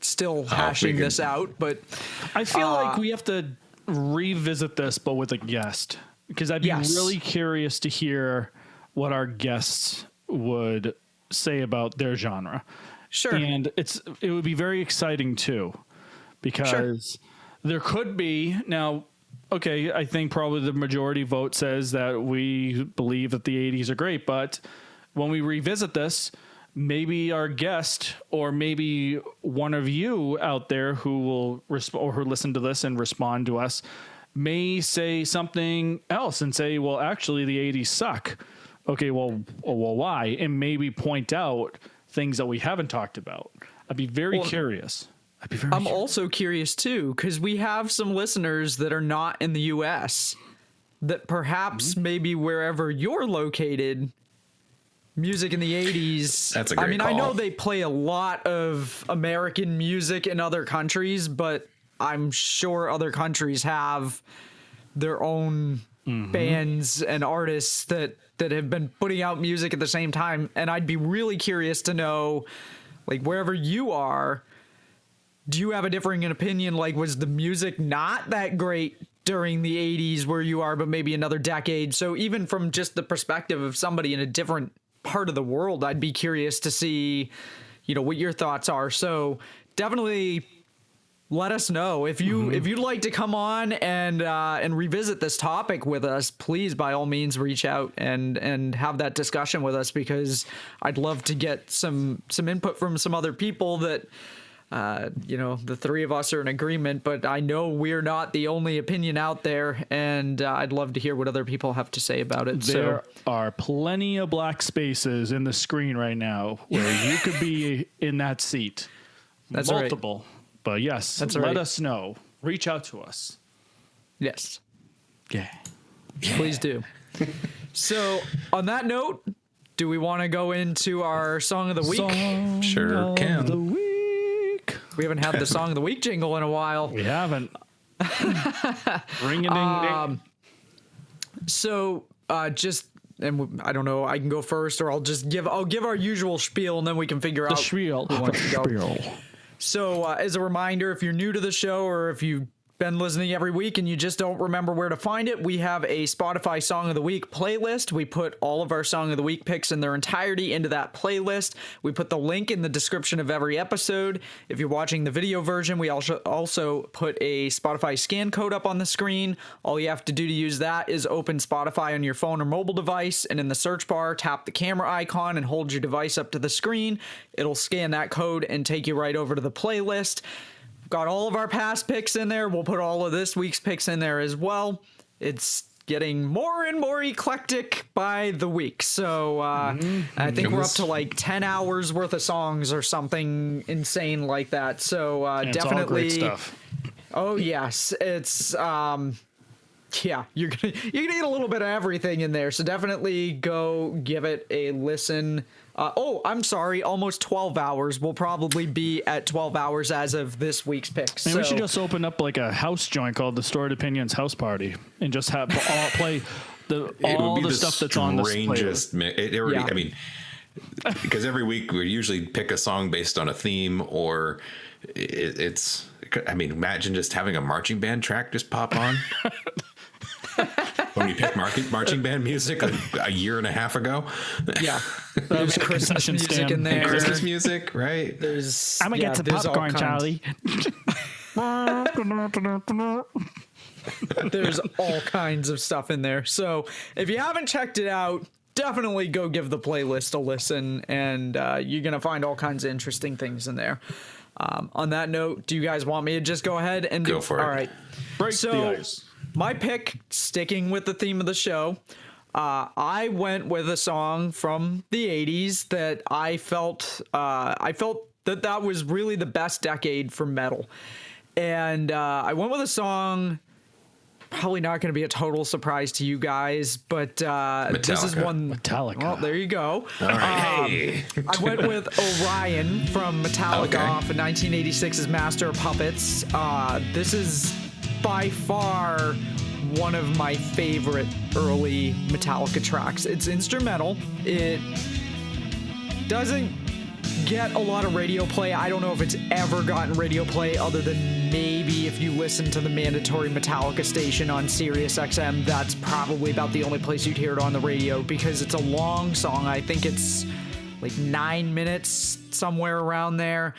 still hashing this out, but I feel like we have to revisit this, but with a guest, because I'd be really curious to hear what our guests would say about their genre. Sure. And it would be very exciting too, because there could be now. Okay, I think probably the majority vote says that we believe that the 80s are great, but when we revisit this, maybe our guest or maybe one of you out there who will or who listen to this and respond to us may say something else and say, well, actually the 80s suck. Okay, well, why? And maybe point out things that we haven't talked about. I'd be very curious. I'm also curious too, because we have some listeners that are not in the US that perhaps maybe wherever you're located, music in the 80s. That's a great I call. know they play a lot of American music in other countries, but I'm sure other countries have their own bands and artists that have been putting out music at the same time. And I'd be really curious to know, like, wherever you are, do you have a differing opinion? Like, was the music not that great during the 80s where you are, but maybe another decade? So even from just the perspective of somebody in a different part of the world, I'd be curious to see, what your thoughts are. So definitely let us know if you'd like to come on and revisit this topic with us. Please, by all means, reach out and have that discussion with us, because I'd love to get some input from some other people that the three of us are in agreement, but I know we're not the only opinion out there, and I'd love to hear what other people have to say about it. There are plenty of black spaces in the screen right now where you could be in that seat. That's multiple. Right. But yes, let us know. Reach out to us. Yes. Yeah. Please do. So on that note, do we want to go into our song of the week? Sure can. The week. We haven't had the song of the week jingle in a while. We haven't. Ring a ding ding. So and I don't know, I can go first, or I'll give our usual spiel, and then we can figure out spiel. Who wants to go. So as a reminder, if you're new to the show, or if you've been listening every week and you just don't remember where to find it, we have a Spotify Song of the Week playlist. We put all of our Song of the Week picks in their entirety into that playlist. We put the link in the description of every episode. If you're watching the video version, we also put a Spotify scan code up on the screen. All you have to do to use that is open Spotify on your phone or mobile device, and in the search bar, tap the camera icon and hold your device up to the screen. It'll scan that code and take you right over to the playlist. Got all of our past picks in there. We'll put all of this week's picks in there as well. It's getting more and more eclectic by the week. So I think we're up to like 10 hours worth of songs or something insane like that. So definitely. It's all great stuff. Oh yes, it's you're gonna get a little bit of everything in there. So definitely go give it a listen. I'm sorry, almost 12 hours. We'll probably be at 12 hours as of this week's picks. We should just open up like a house joint called the Stored Opinions House Party and just have play all the stuff that's on this playlist. I mean, because every week we usually pick a song based on a theme, or it's. I mean, imagine just having a marching band track just pop on. When we picked marching band music a year and a half ago. Yeah. There's Christmas music in there. And Christmas music, right? I'm going to get some popcorn, Charlie. There's all kinds of stuff in there. So if you haven't checked it out, definitely go give the playlist a listen, and you're going to find all kinds of interesting things in there. On that note, do you guys want me to just go ahead and go for it? All right. Break the ice. My pick, sticking with the theme of the show, I went with a song from the 80s that I felt that was really the best decade for metal. And I went with a song, probably not going to be a total surprise to you guys, but this is one. Metallica. Well, there you go. All right. I went with Orion from Metallica off of 1986's Master of Puppets. This is by far one of my favorite early Metallica tracks. It's instrumental. It doesn't get a lot of radio play. I don't know if it's ever gotten radio play other than maybe if you listen to the mandatory Metallica station on Sirius XM. That's probably about the only place you'd hear it on the radio, because it's a long song. I think it's like 9 minutes, somewhere around there.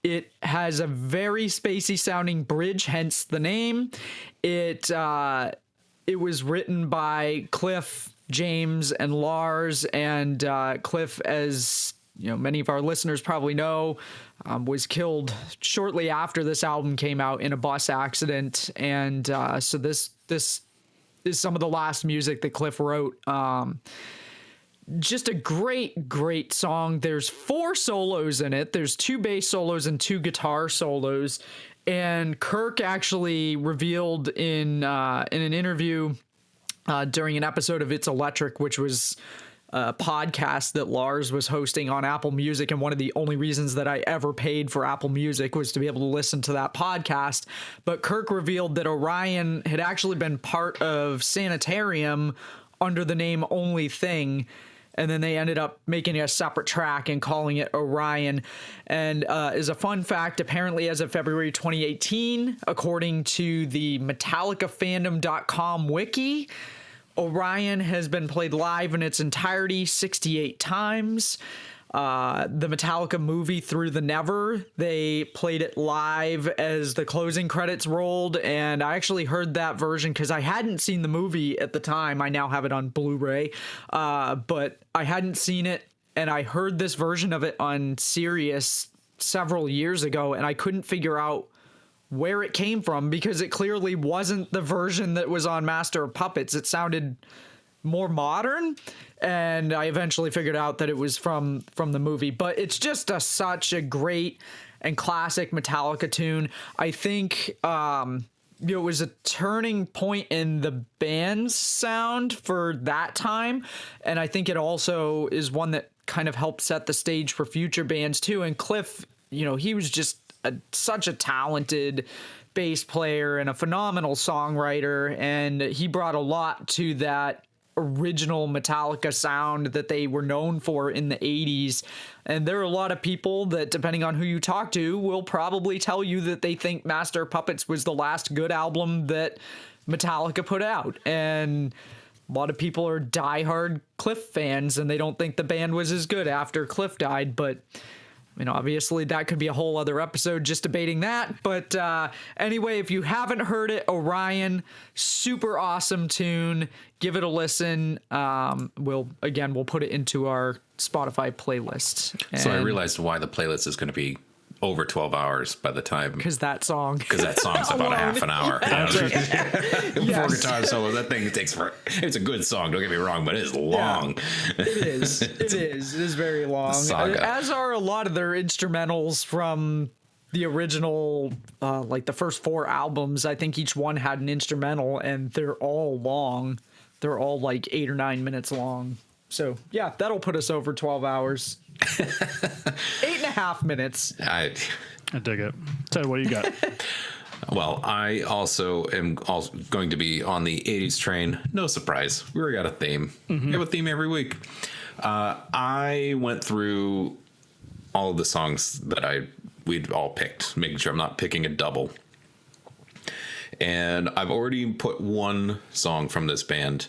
It has a very spacey sounding bridge, hence the name. It was written by Cliff, James, and Lars, and Cliff, as you know, many of our listeners probably know, was killed shortly after this album came out in a bus accident, and so this is some of the last music that Cliff wrote. Just a great song. There's 4 solos in it. There's 2 bass solos and 2 guitar solos. And Kirk actually revealed in an interview during an episode of It's Electric, which was a podcast that Lars was hosting on Apple Music, and one of the only reasons that I ever paid for Apple Music was to be able to listen to that podcast. But Kirk revealed that Orion had actually been part of Sanitarium under the name Only Thing, and then they ended up making a separate track and calling it Orion. And as a fun fact, apparently as of February 2018, according to the MetallicaFandom.com wiki, Orion has been played live in its entirety 68 times. The Metallica movie Through the Never, they played it live as the closing credits rolled, and I actually heard that version because I hadn't seen the movie at the time. I now have it on Blu-ray, but I hadn't seen it, and I heard this version of it on Sirius several years ago, and I couldn't figure out where it came from because it clearly wasn't the version that was on Master of Puppets. It sounded more modern, and I eventually figured out that it was from the movie. But it's just such a great and classic Metallica tune. I think it was a turning point in the band's sound for that time, and I think it also is one that kind of helped set the stage for future bands too. And Cliff, he was just such a talented bass player and a phenomenal songwriter, and he brought a lot to that original Metallica sound that they were known for in the 80s. And there are a lot of people that, depending on who you talk to, will probably tell you that they think Master of Puppets was the last good album that Metallica put out. And a lot of people are diehard Cliff fans, and they don't think the band was as good after Cliff died. But obviously that could be a whole other episode just debating that. But anyway, if you haven't heard it, Orion, super awesome tune. Give it a listen. We'll put it into our Spotify playlist. So I realized why the playlist is going to be over 12 hours by the time. Because that song's about a half an hour. Yes. Four guitar solos. That thing it's a good song, don't get me wrong, but it is long. Yeah, it is. It is very long. As are a lot of their instrumentals from the original, like the first 4 albums. I think each one had an instrumental, and they're all long. They're all like 8 or 9 minutes long. So yeah, that'll put us over 12 hours. 8.5 minutes. I dig it. Ted, what do you got? Well, I also am going to be on the 80s train. No surprise. We already got a theme. We have a theme every week. I went through all of the songs that we'd all picked, making sure I'm not picking a double. And I've already put one song from this band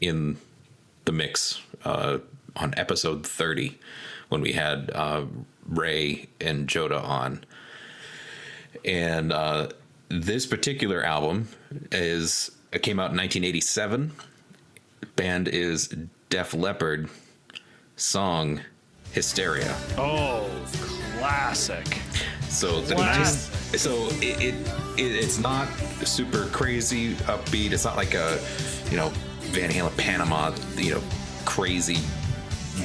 in the mix on episode 30 when we had Ray and Joda on. And this particular album came out in 1987. Band is Def Leppard, song Hysteria. Oh, classic. So it's not super crazy upbeat. It's not like a Van Halen Panama crazy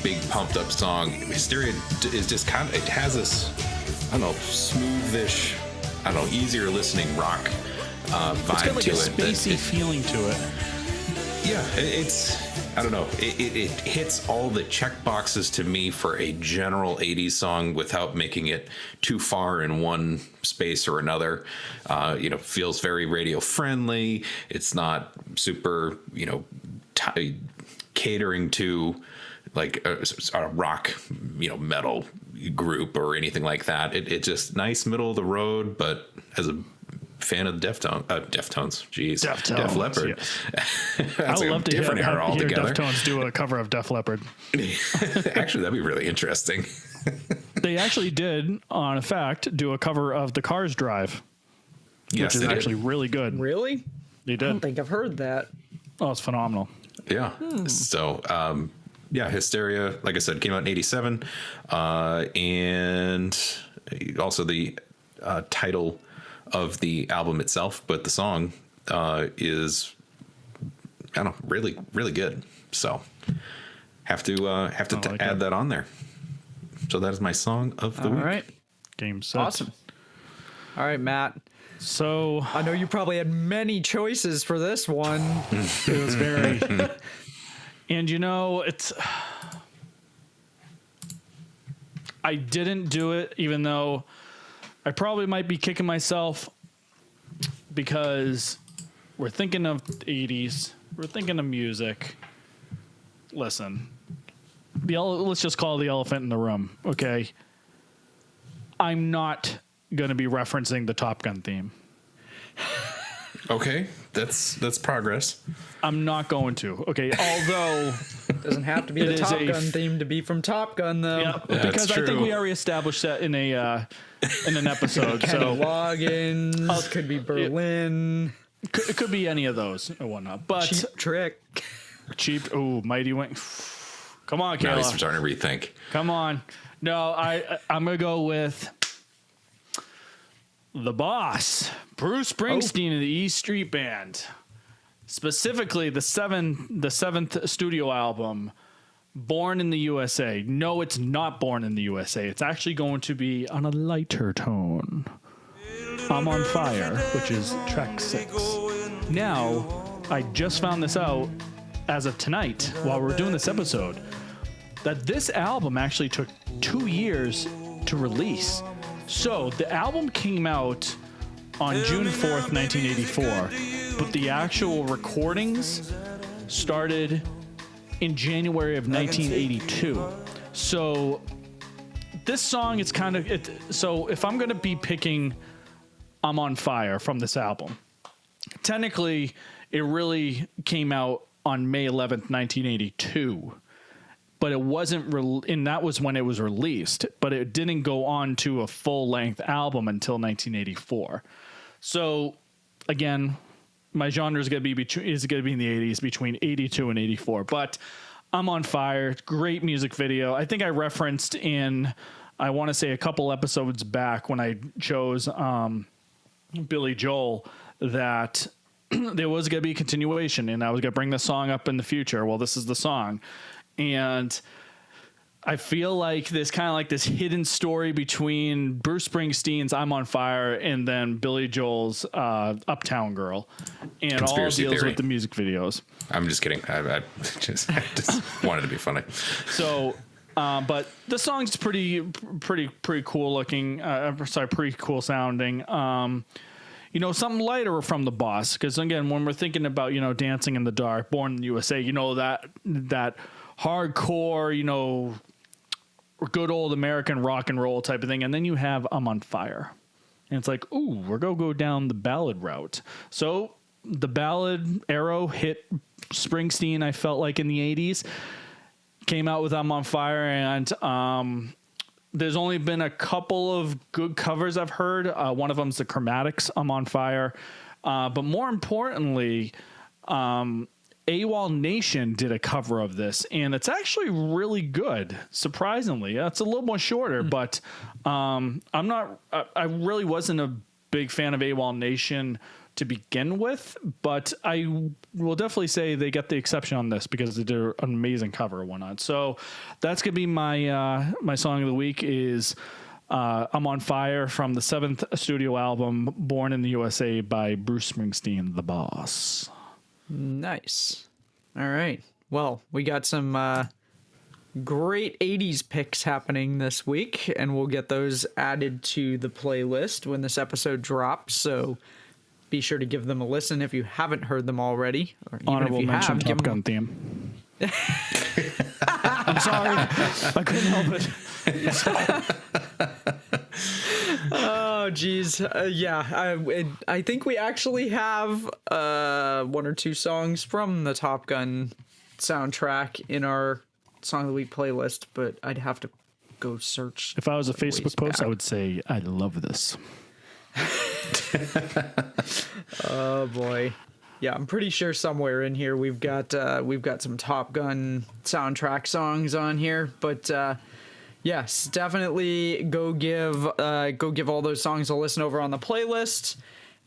big pumped up song. Hysteria is just kind of, it has this smoothish, easier listening rock vibe. It's got like to a spacey feeling to it. Yeah, it hits all the check boxes to me for a general 80s song without making it too far in one space or another. Feels very radio friendly. It's not super, catering to like a rock, metal group or anything like that. It's just nice middle of the road, but as a fan of Deftones. Jeez, Deftones, Def Leppard. Yes. That's I would a love to different era hear altogether. Deftones do a cover of Def Leppard. Actually, that'd be really interesting. They actually did, on fact, do a cover of The Cars Drive, Yes, which is they did. actually really good. Really? They I don't did. think I've heard that. Oh, it's phenomenal. Yeah. So, yeah, Hysteria, like I said, came out in 87. And also the title of the album itself, but the song is, I don't know, really, really good. So have to add that on there. So that is my song of the All week. right. Game set. Awesome. All right, Matt. So I know you probably had many choices for this one. it was very, and it's. I didn't do it, even though I probably might be kicking myself because we're thinking of the 80s. We're thinking of music. Listen, let's just call the elephant in the room, okay? I'm not going to be referencing the Top Gun theme. Okay, that's progress. I'm not going to. Okay, although Doesn't have to be It the is Top a Gun theme to be from Top Gun, though. yeah, That's because I think true. we already established that in an episode. Kenny So Loggins, could be Berlin, it could be any of those or whatnot. But Cheap Trick. cheap. Ooh, Mighty Wing. Come on, Now he's Kayla. starting to rethink. I'm Come on. No, I'm gonna go with the boss, Bruce Springsteen of the E Street Band, specifically the seventh studio album, Born in the USA. No, it's not Born in the USA. It's actually going to be on a lighter tone. I'm on Fire, which is track 6. Now, I just found this out as of tonight while we're doing this episode that this album actually took 2 years to release. So the album came out on June 4th, 1984, but the actual recordings started in January of 1982. So this song is kind of it. So if I'm going to be picking I'm on Fire from this album, technically it really came out on May 11th, 1982. But it wasn't, and that was when it was released, but it didn't go on to a full-length album until 1984. So, again, my genre is going to be in the 80s, between 82 and 84. But I'm on Fire. Great music video. I think I referenced in, I want to say a couple episodes back when I chose Billy Joel, that there was going to be a continuation, and I was going to bring the song up in the future. Well, this is the song. And I feel like there's kind of like this hidden story between Bruce Springsteen's I'm on Fire and then Billy Joel's Uptown Girl, and Conspiracy all deals theory. with the music videos. I'm just kidding. I just wanted to be funny. So, but the song's pretty cool looking. Pretty cool sounding. Something lighter from the boss. Because again, when we're thinking about, Dancing in the Dark, Born in the USA, that hardcore, good old American rock and roll type of thing. And then you have I'm on Fire. And it's like, ooh, we're going to go down the ballad route. So the ballad arrow hit Springsteen, I felt like, in the 80s. Came out with I'm on Fire, and there's only been a couple of good covers I've heard. One of them's the Chromatics, I'm on Fire. But more importantly, AWOL Nation did a cover of this, and it's actually really good, surprisingly. It's a little more shorter, but I really wasn't a big fan of AWOL Nation to begin with, but I will definitely say they get the exception on this because they did an amazing cover and whatnot. So that's going to be my my song of the week is I'm on Fire from the 7th studio album, Born in the USA by Bruce Springsteen, the boss. Nice. All right. Well, we got some great 80s picks happening this week, and we'll get those added to the playlist when this episode drops. So be sure to give them a listen if you haven't heard them already. Or even Honorable if you mention have, Top give Gun theme. I'm sorry. I couldn't help it. Oh, Oh, geez. Yeah, I think we actually have one or two songs from the Top Gun soundtrack in our Song of the Week playlist, but I'd have to go search. If I was a Facebook post, back. I would say, I love this. Oh, boy. Yeah, I'm pretty sure somewhere in here we've got some Top Gun soundtrack songs on here, but yes, definitely go give all those songs a listen over on the playlist,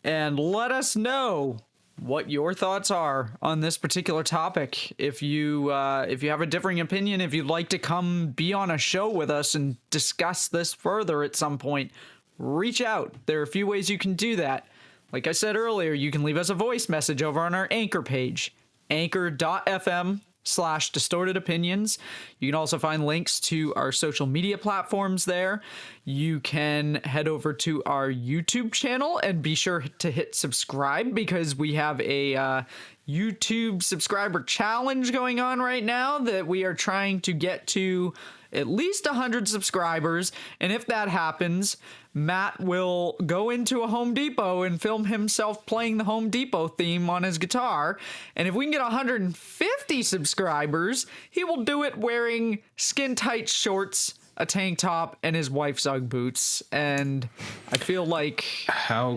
and let us know what your thoughts are on this particular topic. If you have a differing opinion, if you'd like to come be on a show with us and discuss this further at some point, reach out. There are a few ways you can do that. Like I said earlier, you can leave us a voice message over on our Anchor page, anchor.fm/distorted opinions. You can also find links to our social media platforms there. You can head over to our YouTube channel and be sure to hit subscribe, because we have a YouTube subscriber challenge going on right now that we are trying to get to at least 100 subscribers. And if that happens, Matt will go into a Home Depot and film himself playing the Home Depot theme on his guitar. And if we can get 150 subscribers, he will do it wearing skin-tight shorts, a tank top, and his wife's Ugg boots. And I feel like...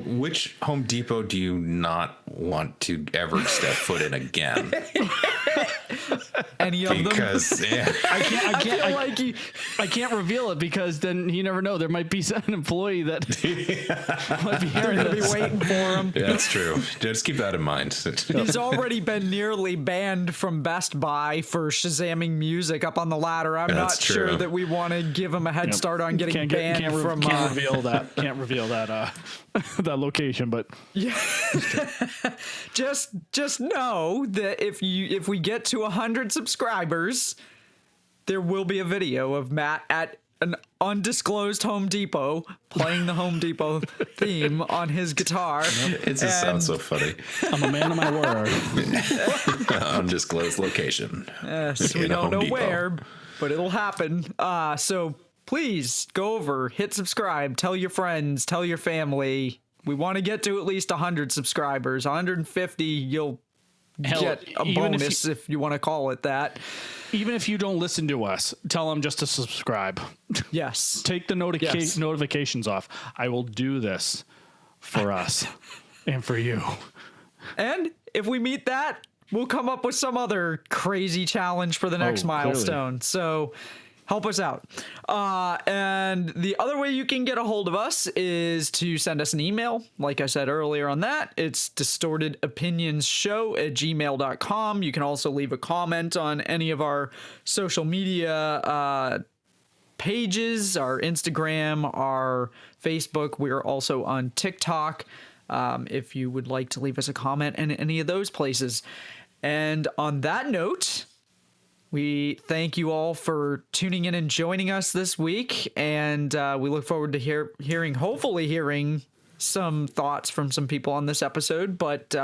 Which Home Depot do you not want to ever step foot in again? Any of them? Because I can't reveal it, because then you never know. There might be an employee that might be hearing They're going to be this. waiting for him. yeah, that's true. Just keep that in mind. He's already been nearly banned from Best Buy for Shazamming music up on the ladder. I'm That's not sure true. that we want to give him a head start on getting banned from... Can't reveal that. Can't reveal that that location, but just know that if we get to 100 subscribers, there will be a video of Matt at an undisclosed Home Depot playing the Home Depot theme on his guitar. It just sounds so funny. I'm a man of my word. Undisclosed location. Yes, we in a don't Home know Depot. where, but it'll happen. So please go over, hit subscribe, tell your friends, tell your family. We want to get to at least 100 subscribers. 150, you'll get a bonus if you want to call it that. Even if you don't listen to us, tell them just to subscribe. Yes. Take the notifications off. I will do this for us and for you. And if we meet that, we'll come up with some other crazy challenge for the next milestone. So help us out. And the other way you can get a hold of us is to send us an email. Like I said earlier on that, it's distortedopinionsshow@gmail.com. You can also leave a comment on any of our social media pages, our Instagram, our Facebook. We're also on TikTok. If you would like to leave us a comment in any of those places. And on that note, we thank you all for tuning in and joining us this week, and we look forward to hopefully hearing some thoughts from some people on this episode, but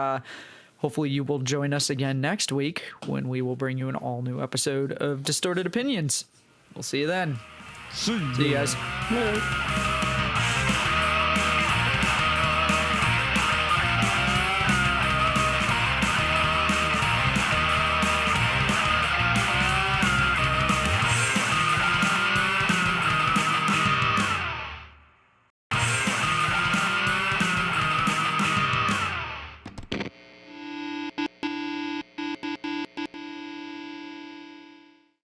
hopefully you will join us again next week when we will bring you an all-new episode of Distorted Opinions. We'll see you then. See you guys. Later.